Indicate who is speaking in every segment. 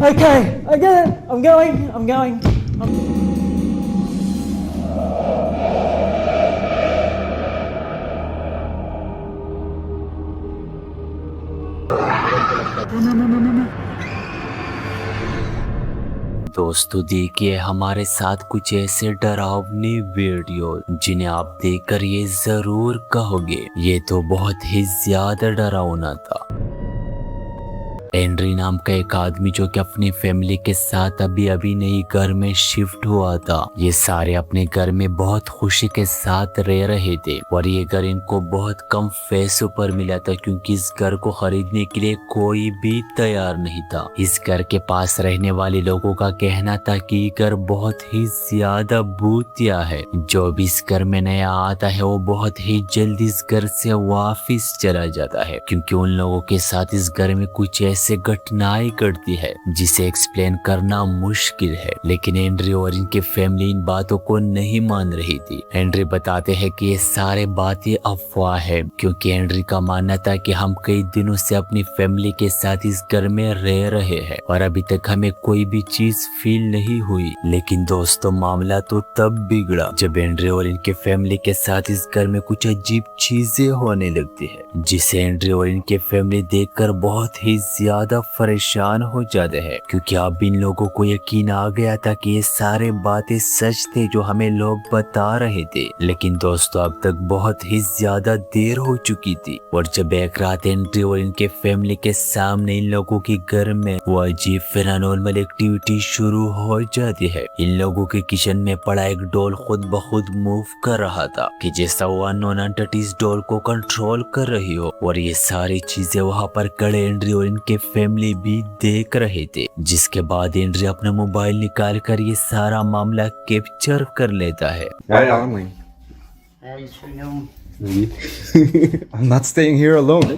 Speaker 1: Okay, I get it. I'm going.
Speaker 2: دوستو دیکھیے ہمارے ساتھ کچھ ایسے ڈراؤنی ویڈیو جنہیں آپ دیکھ کر یہ ضرور کہو گے یہ تو بہت ہی زیادہ ڈراؤنا تھا۔ ہنری نام کا ایک آدمی جو کہ اپنی فیملی کے ساتھ ابھی نئی گھر میں شفٹ ہوا تھا، یہ سارے اپنے گھر میں بہت خوشی کے ساتھ رہ رہے تھے اور یہ گھر ان کو بہت کم پیسوں پر ملا تھا کیونکہ اس گھر کو خریدنے کے لیے کوئی بھی تیار نہیں تھا۔ اس گھر کے پاس رہنے والے لوگوں کا کہنا تھا کہ یہ گھر بہت ہی زیادہ بھوتیا ہے، جو بھی اس گھر میں نیا آتا ہے وہ بہت ہی جلدی اس گھر سے واپس چلا جاتا ہے کیونکہ ان لوگوں کے ساتھ اس گھر میں کچھ ایسے گھٹنائیں گھٹتی ہے جسے ایکسپلین کرنا مشکل ہے، لیکن ہنری اور ان کی فیملی ان باتوں کو نہیں مان رہی تھی۔ ہنری بتاتے ہیں کہ یہ سارے باتیں افواہ ہے کیونکہ ہنری کا ماننا تھا کہ ہم کئی دنوں سے اپنی فیملی کے ساتھ اس گھر میں رہ رہے ہیں اور ابھی تک ہمیں کوئی بھی چیز فیل نہیں ہوئی، لیکن دوستو معاملہ تو تب بگڑا جب ہنری اور ان کے فیملی کے ساتھ اس گھر میں کچھ عجیب چیزیں ہونے لگتی ہے جسے ہنری اور ان کے فیملی دیکھ کر بہت ہی زیادہ پریشان ہو جاتے ہیں کیونکہ اب ان لوگوں کو یقین آ گیا تھا کہ یہ سارے باتیں سچ تھے جو ہمیں لوگ بتا رہے تھے، لیکن دوستو اب تک بہت ہی زیادہ دیر ہو چکی تھی اور جب ایک رات ہنری اور ان کے فیملی کے سامنے ان لوگوں کے گھر میں وہ عجیب پینارانرمل ایکٹیویٹی شروع ہو جاتی ہے۔ ان لوگوں کے کچن میں پڑا ایک ڈول خود بخود موو کر رہا تھا کہ جیسا وہ انون انٹیٹیز ڈول کو کنٹرول کر رہی ہو، اور یہ ساری چیزیں وہاں پر کھڑے ہنری اور ان کے فیملی بھی دیکھ رہے تھے، جس کے بعد ہنری اپنا موبائل نکال کر یہ سارا معاملہ کیپچر کر لیتا ہے۔
Speaker 3: I'm not staying here alone.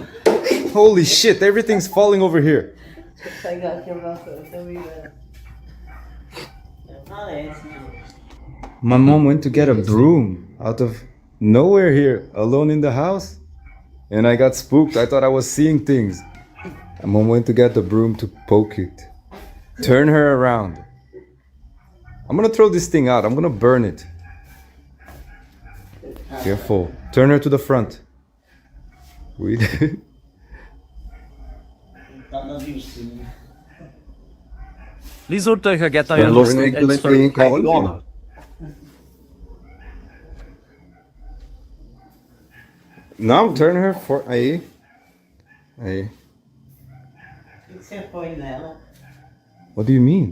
Speaker 3: Holy shit, everything's falling over here. My mom went to get a broom out of nowhere here, alone in the house. And I got spooked. I thought I was seeing things. My mom went to get the broom to poke it. Turn her around. I'm gonna throw this thing out. I'm gonna burn it. Careful. Turn her to the front. Wait.
Speaker 4: Lizurta que está
Speaker 3: Now turn her for aí. Aí. What do you mean?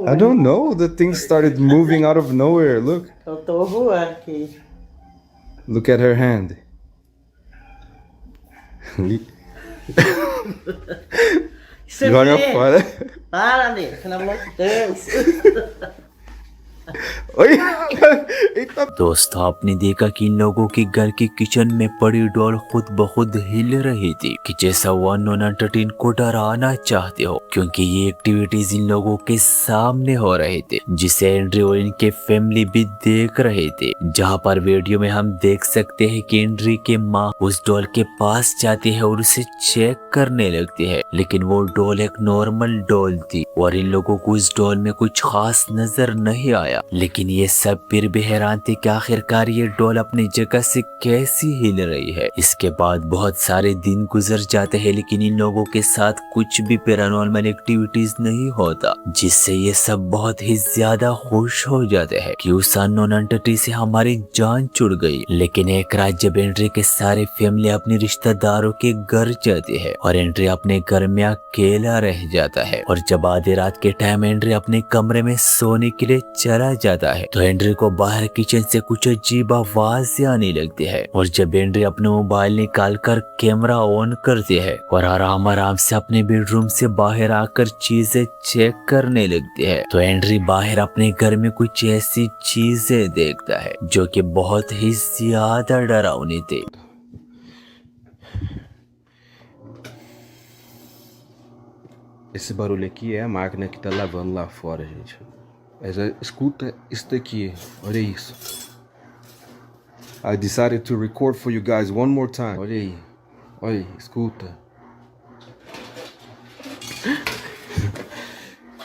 Speaker 3: I don't know. The thing started moving out of nowhere. Look. Look at her hand. Joga fora.
Speaker 5: Para, Ney, pelo amor de Deus.
Speaker 2: دوستو آپ نے دیکھا کہ ان لوگوں کے گھر کی kitchen میں پڑی ڈول خود بخود ہل رہی تھی کہ جیسا وہ انون انٹیٹی ان کو ڈرانا چاہتے ہو، کیونکہ یہ ایکٹیویٹیز ان لوگوں کے سامنے ہو رہے تھے جسے ہنری اور ان کے فیملی بھی دیکھ رہے تھے، جہاں پر ویڈیو میں ہم دیکھ سکتے ہیں کہ ہنری کے ماں اس ڈول کے پاس جاتی ہے اور اسے چیک کرنے لگتی ہے، لیکن وہ ڈول ایک نارمل ڈول تھی اور ان لوگوں کو اس ڈول میں کچھ خاص نظر نہیں آیا، لیکن یہ سب پھر بھی حیران تھے کہ آخرکار یہ ڈول اپنی جگہ سے کیسی ہل رہی ہے۔ اس کے بعد بہت سارے دن گزر جاتے ہیں لیکن ان لوگوں کے ساتھ کچھ بھی پیرانورمل ایکٹیویٹیز نہیں ہوتا، جس سے یہ سب بہت ہی زیادہ خوش ہو جاتے ہیں کہ اس انون انٹیٹی سے ہماری جان چھڑ گئی۔ لیکن ایک رات جب ہنری کے سارے فیملی اپنے رشتہ داروں کے گھر جاتی ہے اور ہنری اپنے گھر میں اکیلا رہ جاتا ہے، اور جب آدھی رات کے ٹائم ہنری اپنے کمرے میں سونے کے لیے چلا جاتا ہے تو ہنری کو باہر کچن سے کچھ عجیب آوازیں آنے لگتی ہے، اور جب ہنری اپنے موبائل نکال کر کیمرہ آن کرتی ہے اور آرام آرام سے اپنے بیڈ روم سے باہر آ کر چیزیں چیک کرنے لگتی ہے تو ہنری باہر اپنے گھر میں کچھ ایسی چیزیں دیکھتا ہے جو کہ بہت ہی زیادہ ڈراؤنی تھی۔
Speaker 6: Esse barulho aqui é a máquina que tá lavando lá fora, gente. Mas escuta isso daqui, olha isso.
Speaker 3: I decided to record for you guys one more time.
Speaker 6: Olha aí. Olha aí, escuta.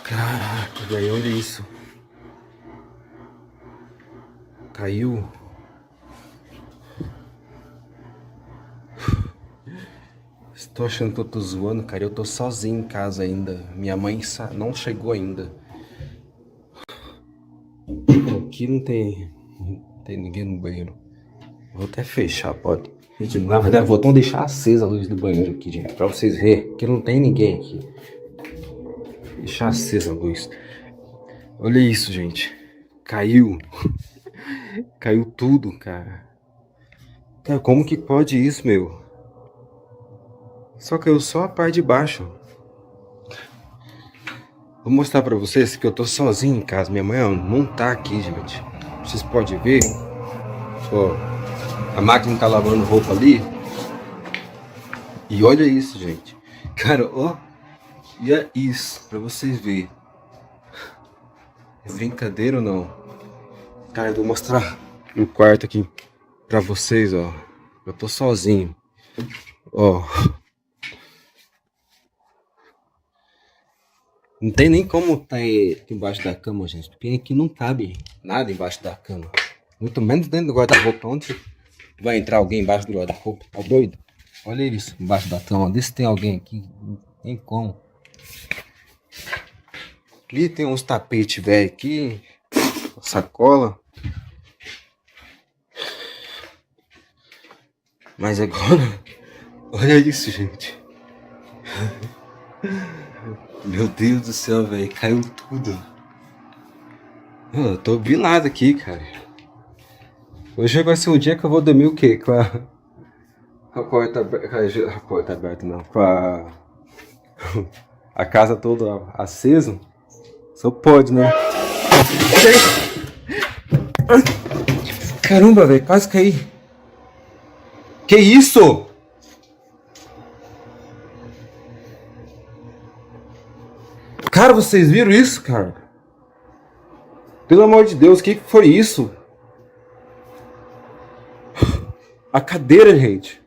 Speaker 6: Caraca, velho, olha isso. Caiu. Estou achando que eu tô zoando, cara. Eu tô sozinho em casa ainda. Minha mãe não chegou ainda. Aqui não tem ninguém no banheiro. Vou até fechar, pode. Gente, na verdade, vou até deixar acesa a luz do banheiro aqui, gente. Pra vocês verem que não tem ninguém aqui. Deixar acesa a luz. Olha isso, gente. Caiu. Caiu tudo, cara. Cara, como que pode isso, meu? Só caiu só a parte de baixo. Vou mostrar pra vocês que eu tô sozinho em casa. Minha mãe não tá aqui, gente. Vocês podem ver. Ó, a máquina tá lavando roupa ali. E olha isso, gente. Cara, ó. E é isso, pra vocês verem. É brincadeira ou não? Cara, eu vou mostrar o quarto aqui pra vocês, ó. Eu tô sozinho. Ó. Não tem nem como tá aqui embaixo da cama, gente. Porque aqui não cabe nada embaixo da cama. Muito menos dentro do guarda-roupa. Onde vai entrar alguém embaixo do guarda-roupa? Tá doido? Olha isso, embaixo da cama. Vê se tem alguém aqui. Não tem como. Ali tem uns tapetes velho aqui. Sacola. Mas agora... Olha isso, gente. Meu Deus do céu, velho. Caiu tudo. Eu tô bilado aqui, cara. Hoje vai ser um dia que eu vou dormir o quê? Com a porta aberta. A porta aberta não. Com a casa toda acesa. Só pode, né? Caramba, velho. Quase caí. Que isso? Cara, vocês viram isso, cara? Pelo amor de Deus, o que foi isso? A cadeira, gente.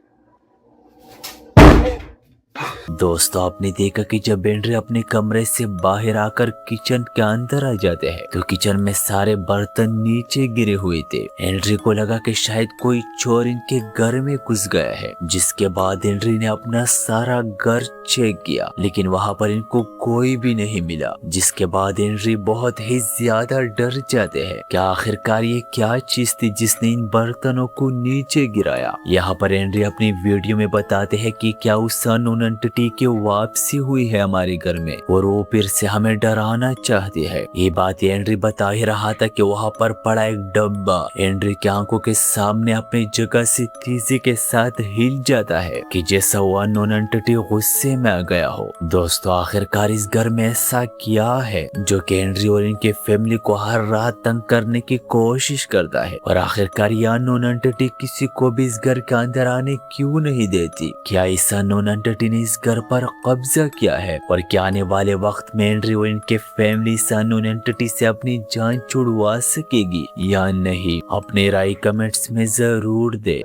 Speaker 2: दोस्तों आपने देखा कि जब Andre अपने कमरे से बाहर आकर किचन के अंदर आ जाते हैं तो किचन में सारे बर्तन नीचे गिरे हुए थे। एंड्रे को लगा कि शायद कोई चोर इनके घर में घुस गया है, जिसके बाद एंड्रे ने अपना सारा घर चेक किया लेकिन वहां पर इनको कोई भी नहीं मिला, जिसके बाद एंड्रे बहुत ही ज्यादा डर जाते हैं कि आखिरकार ये क्या चीज थी जिसने इन बर्तनों को नीचे गिराया। यहाँ पर एंड्रे अपनी वीडियो में बताते हैं कि क्या उस अननोन एंटिटी की वापसी हुई है हमारे घर में और वो फिर से हमें डराना चाहती है। ये बात एंड्री बता ही रहा था कि वहाँ पर पड़ा एक डब्बा एंड्री की आंखों के सामने अपनी जगह से तेजी के साथ हिल जाता है कि जैसा वो अननोन एंटिटी गुस्से में आ गया हो। दोस्तों आखिरकार इस घर में ऐसा क्या है जो कि एंड्री और इनके फैमिली को हर रात तंग करने की कोशिश करता है और आखिरकार ये अननोन एंटिटी किसी को भी इस घर के अंदर आने क्यों नहीं देती? क्या इस अननोन एंटिटी ने इस घर पर कब्जा किया है और क्या आने वाले वक्त में एंड्री और इनके फैमिली इस अननोन एंटिटी से अपनी जान छुड़वा सकेगी या नहीं? अपने राय कमेंट्स में जरूर दे।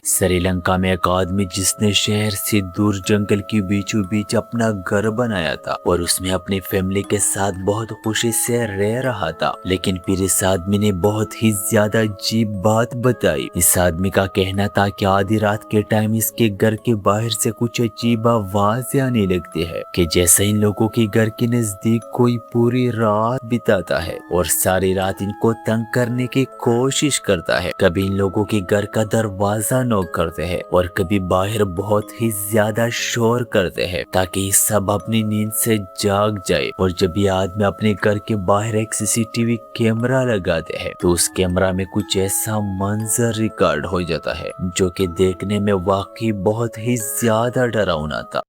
Speaker 2: श्रीलंका में एक आदमी जिसने शहर से दूर जंगल के बीचों बीच अपना घर बनाया था और उसमें अपनी फैमिली के साथ बहुत खुशी से रह रहा था, लेकिन फिर इस आदमी ने बहुत ही ज्यादा अजीब बात बताई। इस आदमी का कहना था कि आधी रात के टाइम इसके घर के बाहर से कुछ अजीब आवाजें आने लगती है कि जैसे इन लोगों के घर के नजदीक कोई पूरी रात बिताता है और सारी रात इनको तंग करने की कोशिश करता है। कभी इन लोगों के घर का दरवाजा नॉक करते हैं और कभी बाहर बहुत ही ज्यादा शोर करते हैं ताकि सब अपनी नींद से जाग जाए। और जब ये आदमी अपने घर के बाहर एक सीसीटीवी कैमरा लगाते हैं तो उस कैमरा में कुछ ऐसा मंजर रिकॉर्ड हो जाता है जो कि देखने में वाकई बहुत ही ज्यादा डरावना था।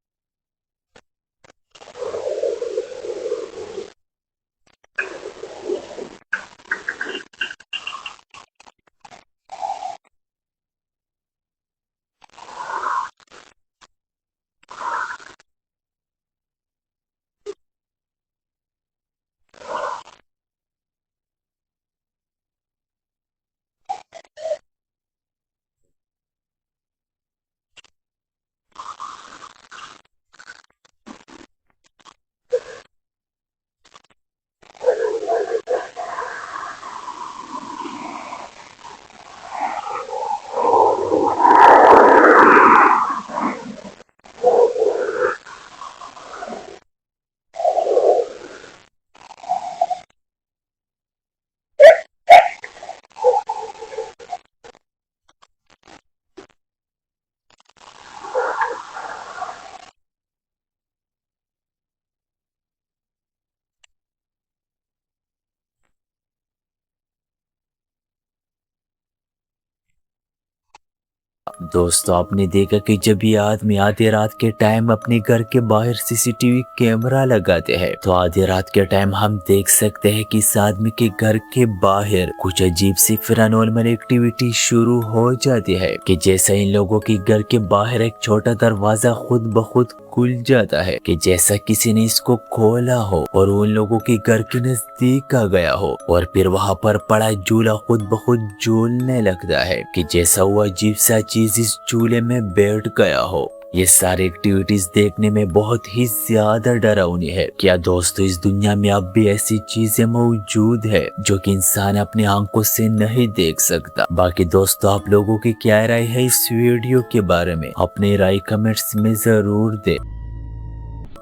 Speaker 2: दोस्तों आपने देखा कि जब ये आदमी आधी रात के टाइम अपने घर के बाहर सीसीटीवी कैमरा लगाते हैं तो आधी रात के टाइम हम देख सकते हैं कि इस आदमी के घर के बाहर कुछ अजीब सी पैरानॉर्मल एक्टिविटी शुरू हो जाती है कि जैसा इन लोगों के घर के बाहर एक छोटा दरवाजा खुद ब खुद खुल जाता है कि जैसा किसी ने इसको खोला हो और उन लोगों के घर के नजदीक आ गया हो और फिर वहां पर पड़ा झूला खुद ब खुद झूलने लगता है कि जैसा वो अजीब सा चीज इस झूले में बैठ गया हो। ये सारी एक्टिविटीज देखने में बहुत ही ज्यादा डरावनी है। क्या दोस्तों इस दुनिया में अब भी ऐसी चीजें मौजूद है जो कि इंसान अपनी आंखों से नहीं देख सकता? बाकी दोस्तों आप लोगों की क्या राय है इस वीडियो के बारे में, अपनी राय कमेंट्स में जरूर दे।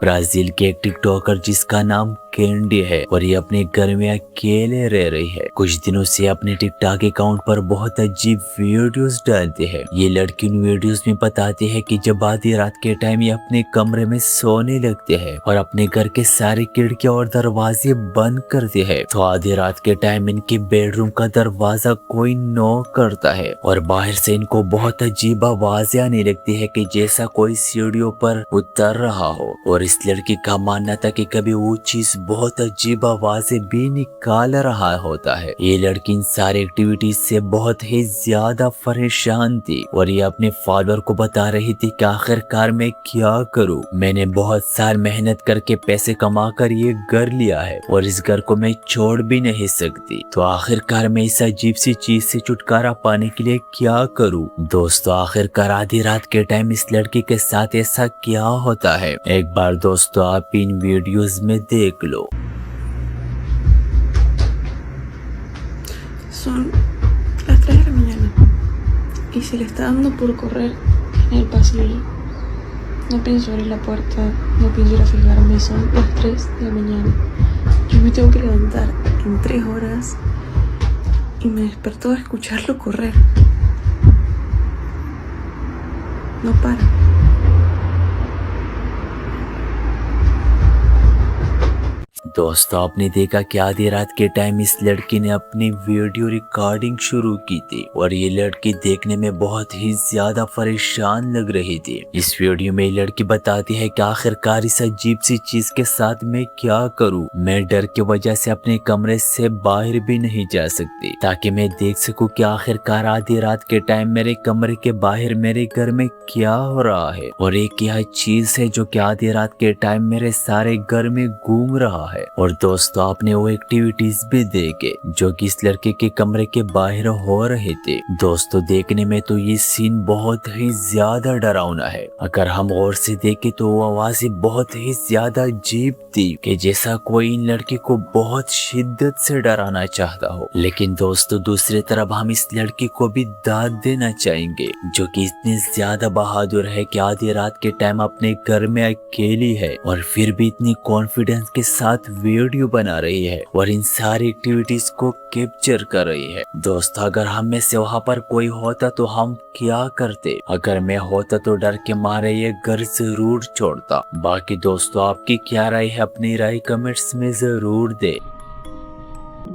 Speaker 2: ब्राजील के एक टिकटॉकर जिसका नाम कैंडी है और ये अपने घर में अकेले रह रही है। कुछ दिनों से अपने टिकटॉक अकाउंट पर बहुत अजीब वीडियोस डालते हैं। ये लड़की उन वीडियोस में बताती है कि जब आधी रात के टाइम ये अपने कमरे में सोने लगते हैं और अपने घर के सारे खिड़कियां और दरवाजे बंद करते हैं तो आधी रात के टाइम इनके बेडरूम का दरवाजा कोई नॉक करता है और बाहर से इनको बहुत अजीब आवाजें आने लगती है कि जैसा कोई सीढ़ियों पर उतर रहा हो। और इस लड़की का मानना था कि कभी वो चीज बहुत अजीब आवाजें भी निकाल रहा होता है। ये लड़की इन सारी एक्टिविटीज से बहुत ही ज्यादा परेशान थी और ये अपने फादर को बता रही थी कि आखिरकार मैं क्या करूं, मैंने बहुत साल मेहनत करके पैसे कमा कर ये घर लिया है और इस घर को मैं छोड़ भी नहीं सकती, तो आखिरकार मैं इस अजीब सी चीज से छुटकारा पाने के लिए क्या करूं। दोस्तों आखिरकार आधी रात के टाइम इस लड़की के साथ ऐसा क्या होता है, एक बार दोस्तों आप इन वीडियोस में देख लो।
Speaker 4: Son las 3 de la mañana y se le está dando por correr en el pasillo. No pienso abrir la puerta, no pienso ir a fijarme, son las 3 de la mañana. Yo me tengo que levantar en 3 horas y me despertó a escucharlo correr. No para.
Speaker 2: दोस्तों आपने देखा कि आधी रात के time इस लड़की ने अपनी वीडियो रिकॉर्डिंग शुरू की थी और ये लड़की देखने में बहुत ही ज्यादा परेशान लग रही थी। इस वीडियो में ये लड़की बताती है कि आखिरकार इस अजीब सी चीज के साथ मैं क्या करूं, मैं डर की वजह से अपने कमरे से बाहर भी नहीं जा सकती ताकि मैं देख सकूं कि आखिरकार आधी रात के टाइम मेरे कमरे के बाहर मेरे घर में क्या हो रहा है। और एक यह चीज है जो कि आधी रात के टाइम मेरे सारे घर में घूम रहा है। और दोस्तों आपने वो एक्टिविटीज भी देखे जो कि इस लड़के के कमरे के बाहर हो रहे थे। दोस्तों देखने में तो ये सीन बहुत ही ज्यादा डरावना है। अगर हम गौर से देखें तो वो आवाजें बहुत ही ज्यादा अजीब थी कि जैसा कोई इन लड़के को बहुत शिद्दत से डराना चाहता हो। लेकिन दोस्तों दूसरी तरफ हम इस लड़की को भी दाद देना चाहेंगे जो कि इतनी ज्यादा बहादुर है कि आधी रात के टाइम अपने घर में अकेली है और फिर भी इतनी कॉन्फिडेंस के साथ वीडियो बना रही है और इन सारी एक्टिविटीज को कैप्चर कर रही है। दोस्तों अगर हम में से वहाँ पर कोई होता तो हम क्या करते? अगर मैं होता तो डर के मारे ये घर जरूर छोड़ता। बाकी दोस्तों आपकी क्या राय है, अपनी राय कमेंट्स में जरूर दे।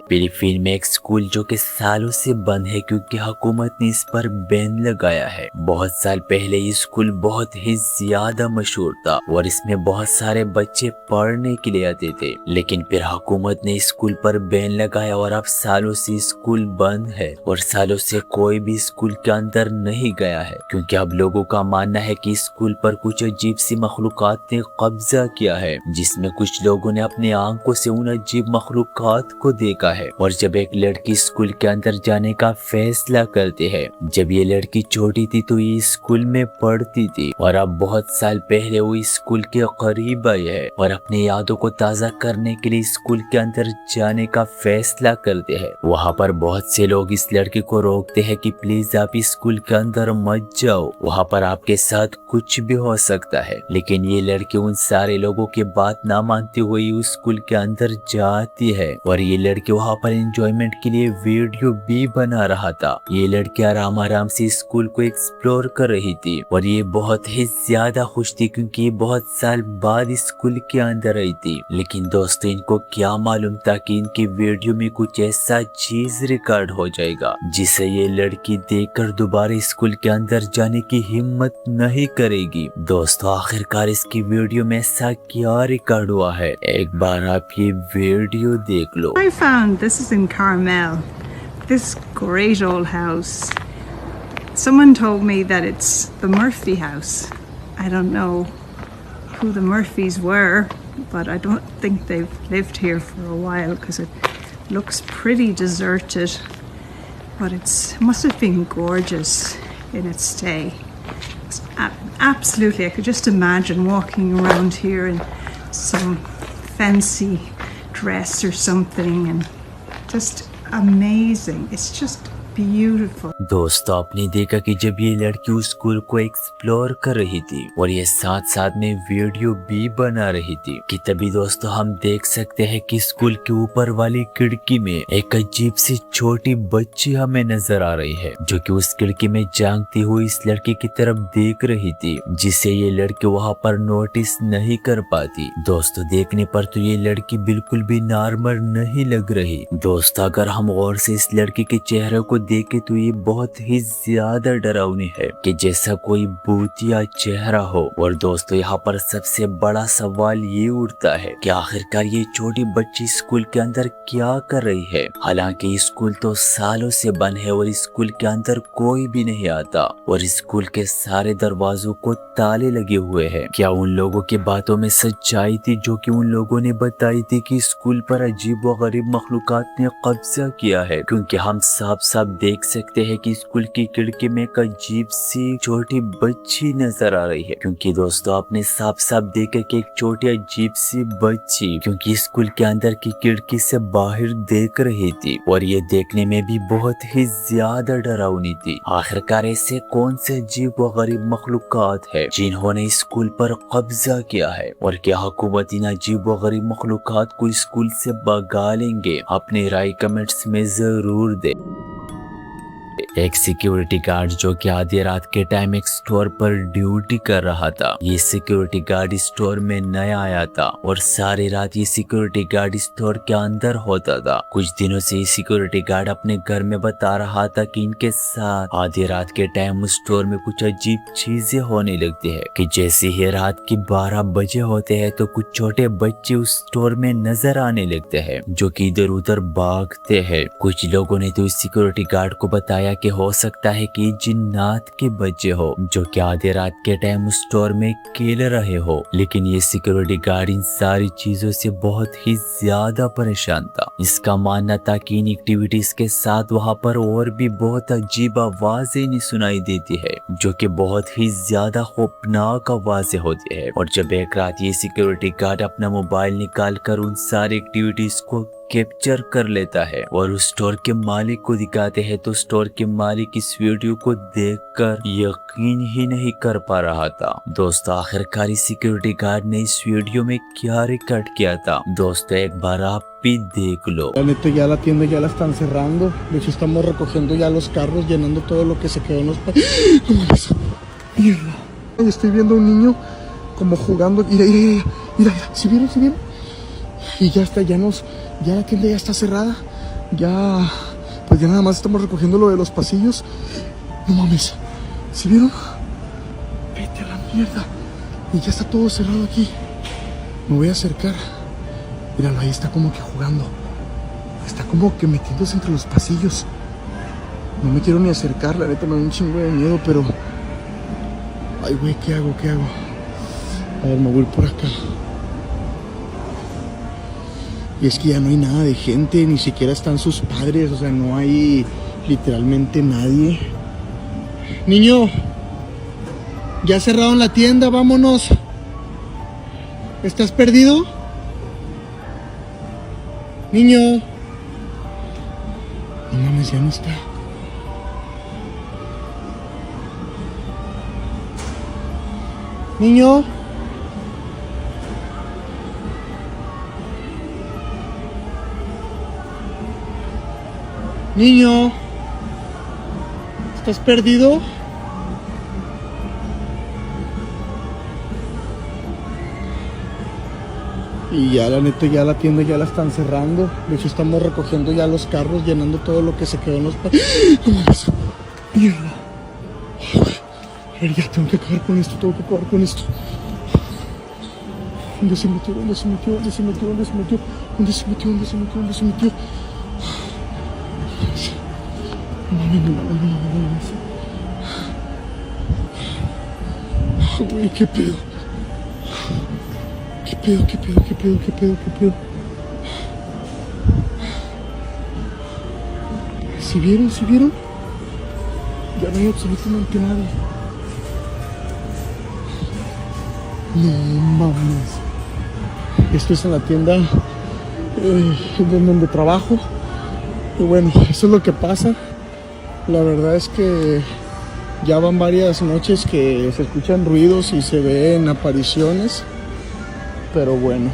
Speaker 2: फिलीपीन में एक स्कूल जो कि सालों से बंद है क्योंकि हुकूमत ने इस पर बैन लगाया है। बहुत साल पहले ये स्कूल बहुत ही ज्यादा मशहूर था और इसमें बहुत सारे बच्चे पढ़ने के लिए आते थे, लेकिन फिर हुकूमत ने स्कूल पर बैन लगाया और अब सालों से स्कूल बंद है और सालों से कोई भी स्कूल के अंदर नहीं गया है क्योंकि अब लोगों का मानना है कि स्कूल पर कुछ अजीब सी मखलूकात ने कब्जा किया है, जिसमें कुछ लोगों ने अपनी आंखों से उन अजीब मखलूकात को देखा है। और जब एक लड़की स्कूल के अंदर जाने का फैसला करती है, जब ये लड़की छोटी थी तो ये स्कूल में पढ़ती थी और अब बहुत साल पहले वो स्कूल के करीब आई है और अपनी यादों को ताज़ा करने के लिए स्कूल के अंदर जाने का फैसला करते हैं। वहाँ पर बहुत से लोग इस लड़की को रोकते हैं कि प्लीज आप स्कूल के अंदर मत जाओ, वहाँ पर आपके साथ कुछ भी हो सकता है। लेकिन ये लड़की उन सारे लोगों की बात ना मानते हुए उस स्कूल के अंदर जाती है और ये लड़की वहाँ पर एंजॉयमेंट के लिए वीडियो भी बना रहा था। ये लड़की आराम आराम से स्कूल को एक्सप्लोर कर रही थी और ये बहुत ही ज्यादा खुश थी क्योंकि ये बहुत साल बाद स्कूल के अंदर आई थी। लेकिन दोस्तों इनको क्या मालूम था कि इनकी वीडियो में कुछ ऐसा चीज रिकॉर्ड हो जाएगा जिसे ये लड़की देखकर दोबारा स्कूल के अंदर जाने की हिम्मत नहीं करेगी। दोस्तों आखिरकार इसकी वीडियो में ऐसा क्या रिकॉर्ड हुआ है, एक बार आप ये वीडियो देख लो।
Speaker 7: I found this is in Carmel, this great old house. Someone told me that it's the Murphy house. I don't know who the Murphys were, but I don't think they've lived here for a while because it looks pretty deserted. But it must have been gorgeous in its day. It's absolutely, I could just imagine walking around here in some fancy dress or something, and just amazing. It's just beautiful.
Speaker 2: दोस्तों आपने देखा कि जब ये लड़की उस school को explore कर रही थी और ये साथ साथ में वीडियो भी बना रही थी कि तभी दोस्तों हम देख सकते हैं कि स्कूल के ऊपर वाली खिड़की में एक अजीब सी छोटी बच्ची हमें नजर आ रही है जो कि उस खिड़की में झांकती हुई इस लड़की की तरफ देख रही थी, जिसे ये लड़की वहाँ पर नोटिस नहीं कर पाती। दोस्तों देखने पर तो ये लड़की बिल्कुल भी नॉर्मल नहीं लग रही। दोस्तों अगर हम गौर से इस लड़की के चेहरे को देखे तो ये बहुत ही ज्यादा डरावनी है कि जैसा कोई भूतिया चेहरा हो। और दोस्तों यहाँ पर सबसे बड़ा सवाल ये उठता है कि आखिरकार ये छोटी बच्ची स्कूल के अंदर क्या कर रही है। हालांकि स्कूल तो सालों से बंद है और स्कूल के अंदर कोई भी नहीं आता और स्कूल के सारे दरवाजों को ताले लगे हुए हैं। क्या उन लोगों की बातों में सच्चाई थी जो कि उन लोगों ने बताई थी कि स्कूल पर अजीब व गरीब मखलूकात ने कब्जा किया है? क्योंकि हम साफ साफ देख सकते हैं कि स्कूल की खिड़की में एक अजीब सी छोटी बच्ची नजर आ रही है। क्योंकि दोस्तों आपने साफ साफ देखा कि एक छोटी अजीब सी बच्ची क्योंकि स्कूल के अंदर की खिड़की से बाहर देख रही थी और ये देखने में भी बहुत ही ज्यादा डरावनी थी। आखिरकार ऐसे कौन से अजीब व गरीब मखलूकात है जिन्होंने स्कूल पर कब्जा किया है और क्या हुकूमत इन अजीब व गरीब मखलूकात को स्कूल से भगा लेंगे? अपनी राय कमेंट्स में जरूर दे। एक सिक्योरिटी गार्ड जो कि आधी रात के टाइम एक स्टोर पर ड्यूटी कर रहा था। ये सिक्योरिटी गार्ड स्टोर में नया आया था और सारी रात ये सिक्योरिटी गार्ड स्टोर के अंदर होता था। कुछ दिनों से ये सिक्योरिटी गार्ड अपने घर में बता रहा था कि इनके साथ आधी रात के टाइम उस स्टोर में कुछ अजीब चीजें होने लगती है कि जैसे ही रात की 12 बजे होते हैं तो कुछ छोटे बच्चे उस स्टोर में नजर आने लगते हैं जो कि इधर उधर भागते हैं। कुछ लोगों ने तो इस सिक्योरिटी गार्ड को बताया कि हो सकता है कि जिन्नात के बच्चे हो जो कि आधे रात के टाइम उस स्टोर में खेल रहे हो। लेकिन ये सिक्योरिटी गार्ड इन सारी चीजों से बहुत ही ज्यादा परेशान था। इसका मानना था कि इन एक्टिविटीज के साथ वहाँ पर और भी बहुत अजीब आवाजें नहीं सुनाई देती है जो कि बहुत ही ज्यादा खौफनाक आवाजें होती है। और जब एक रात ये सिक्योरिटी गार्ड अपना मोबाइल निकाल कर उन सारी एक्टिविटीज को कैप्चर कर लेता है और उस स्टोर के मालिक को दिखाते हैं तो स्टोर के मालिक इस वीडियो को देखकर यकीन ही नहीं कर पा रहा था। दोस्तों आखिरकार इस सिक्योरिटी गार्ड ने इस वीडियो में क्या रिकॉर्ड किया था दोस्तों एक बार आप भी देख लो।
Speaker 8: Neta, ya la tienda ya la están cerrando. De hecho estamos recogiendo ya los carros, llenando todo lo que se quedó en los no mames. Mierda. Estoy viendo a un niño como jugando. Mira. ¿Sí vieron? Y ya está, ya la tienda ya está cerrada. Ya, pues ya nada más estamos recogiendo lo de los pasillos. No mames. ¿Sí vieron? Vete a la mierda. Y ya está todo cerrado aquí. Me voy a acercar. Míralo, ahí está como que jugando. Está como que metiéndose entre los pasillos. No me quiero ni acercar, la neta me da un chingo de miedo, pero... Ay, güey, ¿qué hago? A ver, me voy por acá. Y es que ya no hay nada de gente, ni siquiera están sus padres, o sea, no hay literalmente nadie. Niño, ya cerraron la tienda, vámonos. ¿Estás perdido? Niño. No mames, ya no está. Niño. Niño, ¿estás perdido? Y ya la neta, ya la tienda ya la están cerrando. De hecho estamos recogiendo ya los carros, llenando todo lo que se quedó en los ¿Cómo es? Mierda. A ver, ya tengo que acabar con esto, ¿Dónde se metió? ¿Dónde se metió? ¿Dónde se metió? ¿Dónde se metió? ¿Dónde se metió? ¿Dónde se metió? ¿Dónde se metió? No. Güey, ¿qué pedo? ¿Qué pedo? ¿Sí vieron? Ya no hay absolutamente nadie. No mames. Esto es en la tienda donde trabajo. Y bueno, eso es lo que pasa. La verdad es que ya van varias noches que se escuchan ruidos y se ven apariciones. Pero bueno.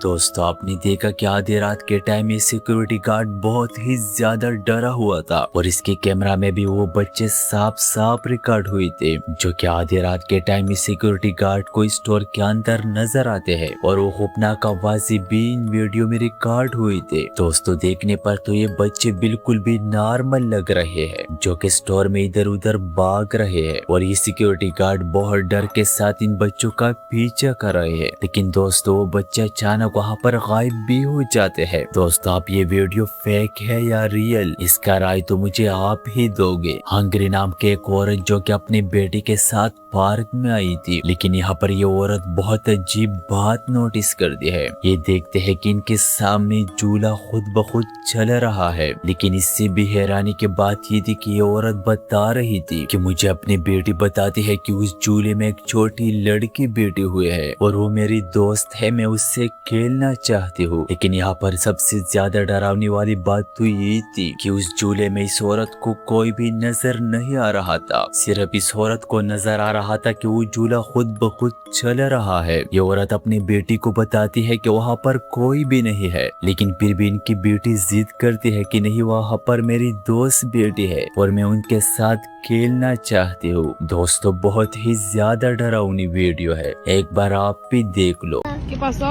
Speaker 2: दोस्तों आपने देखा कि आधी रात के time ये security guard बहुत ही ज्यादा डरा हुआ था और इसके कैमरा में भी वो बच्चे साफ रिकॉर्ड हुए थे जो कि आधी रात के टाइम इस सिक्योरिटी गार्ड को स्टोर के अंदर नजर आते हैं और वो खौफनाक आवाजें भी इन वीडियो में रिकॉर्ड हुए थे। दोस्तों देखने पर तो ये बच्चे बिल्कुल भी नॉर्मल लग रहे हैं जो कि स्टोर में इधर उधर भाग रहे हैं और ये सिक्योरिटी गार्ड बहुत डर के साथ इन बच्चों का पीछा कर रहे हैं। लेकिन दोस्तों वो बच्चे अचानक वहाँ पर गायब भी हो जाते हैं। दोस्तों आप ये वीडियो फेक है या रियल, इसका राय तो मुझे आप ही दोगे। हंगरी नाम के एक औरत जो कि अपनी बेटी के साथ पार्क में आई थी, लेकिन यहाँ पर ये औरत बहुत अजीब बात नोटिस कर दी है। ये देखते हैं कि इनके सामने झूला खुद ब खुद चल रहा है, लेकिन इससे भी हैरानी की बात ये थी कि ये औरत बता रही थी कि मुझे अपनी बेटी बताती है कि उस झूले में एक छोटी लड़की बैठी हुई है और वो मेरी दोस्त है, मैं उससे खेलना चाहती हूँ। लेकिन यहाँ पर सबसे ज्यादा डरावनी वाली बात तो ये थी कि उस झूले में इस औरत को कोई भी नजर नहीं आ रहा था, सिर्फ इस औरत को नजर आ रहा था कि वो झूला खुद ब खुद चल रहा है। ये औरत अपनी बेटी को बताती है कि वहाँ पर कोई भी नहीं है, लेकिन फिर भी इनकी बेटी जिद करती है कि नहीं, वहाँ पर मेरी दोस्त बेटी है और मैं उनके साथ खेलना चाहती हूँ। दोस्तों बहुत ही ज्यादा डरावनी वीडियो है, एक बार आप भी देख लो।
Speaker 4: ¿Qué pasó?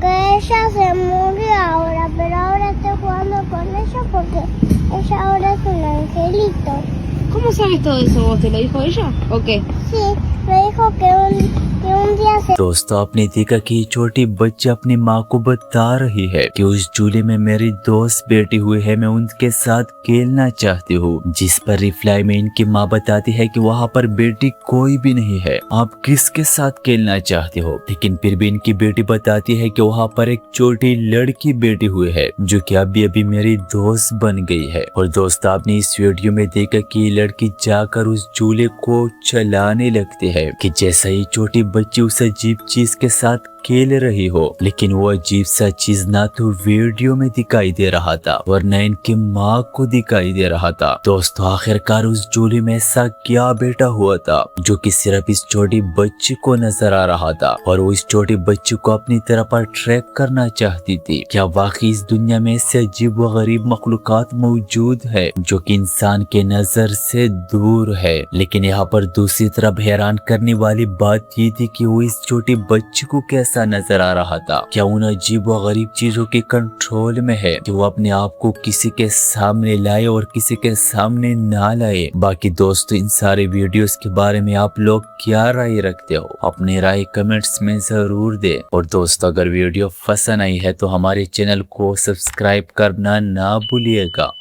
Speaker 9: Que ella se murió ahora, pero ahora estoy jugando con ella porque ella ahora es un angelito.
Speaker 4: ¿Cómo sabes todo eso vos? ¿Te lo dijo ella? ¿O qué?
Speaker 9: Sí, me dijo que un día se...
Speaker 2: दोस्तों आपने देखा कि छोटी बच्ची अपनी माँ को बता रही है कि उस झूले में मेरी दोस्त बैठी हुई है, मैं उनके साथ खेलना चाहती हूँ, जिस पर रिप्लाई में इनकी माँ बताती है कि वहाँ पर बेटी कोई भी नहीं है, आप किसके साथ खेलना चाहते हो। लेकिन फिर भी इनकी बेटी बताती है कि वहाँ पर एक छोटी लड़की बैठी हुई है जो कि अभी अभी मेरी दोस्त बन गई है। और दोस्तों आपने इस वीडियो में देखा कि लड़की जाकर उस झूले को चलाने लगती है कि जैसा ही छोटी बच्ची उस अजीब चीज के साथ खेल रही हो, लेकिन वो अजीब सा चीज ना तो वीडियो में दिखाई दे रहा था और न इनकी माँ को दिखाई दे रहा था। दोस्तों आखिरकार उस झूले में ऐसा क्या बैठा हुआ था जो कि सिर्फ इस छोटी बच्ची को नजर आ रहा था और वो इस छोटी बच्ची को अपनी तरफ ट्रैक करना चाहती थी। क्या वाकई इस दुनिया में ऐसे अजीब व गरीब मखलूकात मौजूद है जो कि इंसान के नजर से दूर है। लेकिन यहाँ पर दूसरी तरफ हैरान करने वाली बात ये थी कि वो इस छोटी बच्ची को कैसा नजर आ रहा था। क्या उन अजीब व गरीब चीजों के कंट्रोल में है कि वो अपने आप को किसी के सामने लाए और किसी के सामने ना लाए। बाकी दोस्तों इन सारे वीडियोस के बारे में आप लोग क्या राय रखते हो, अपनी राय कमेंट्स में जरूर दे। और दोस्तों अगर वीडियो पसंद आई है तो हमारे चैनल को सब्सक्राइब करना ना भूलिएगा।